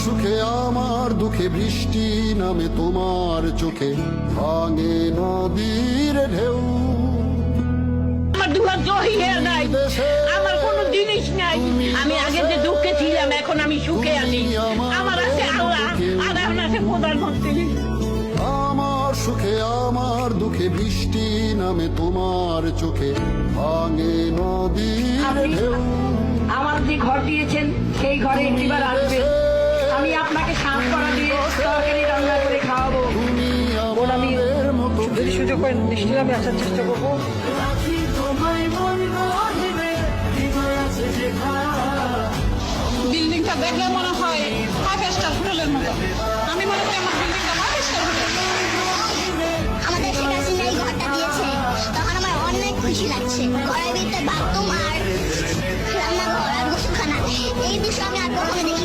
সুখে আমার দুঃখে বৃষ্টি নামে তোমার চোখে ভাঙে নদীর ঢেউ। আমার দুয়ার জহিয়ে নাই, আমার কোনো জিনিস নাই। আমি আগে যে দুঃখে ছিলাম, এখন আমি সুখে আছি। আমার আছে আল্লাহ, আর এখন আছে প্রধানমন্ত্রী। আমার সুখে আমার দুঃখে বৃষ্টি নামে তোমার চোখে ভাঙে নদীর ঢেউ। আমার যে ঘর দিয়েছেন সেই ঘরে একটিবার আসবেন। আমি আপনাকে শ্বাস করা দিয়ে তরকারি রান্না করে খাওয়াবো। তুমি আমাদের মতো যদি সুযোগ হয় নিশ্চয়ই আমি আসার চেষ্টা করবো। বিল্ডিংটা দেখলে মনে হয় 5 স্টার হোটেলের মতো। আমি মনে করি আমার বিল্ডিংটা 5 স্টার হোটেল। আমাদের শেখ হাসিনা এই ঘরটা দিয়েছে, তখন আমার অনেক খুশি লাগছে। ঘরের ভিতরে বাথরুম আর রান্নাঘর আর গোসলখানা, এই দৃশ্য আমি আর কখনো দেখি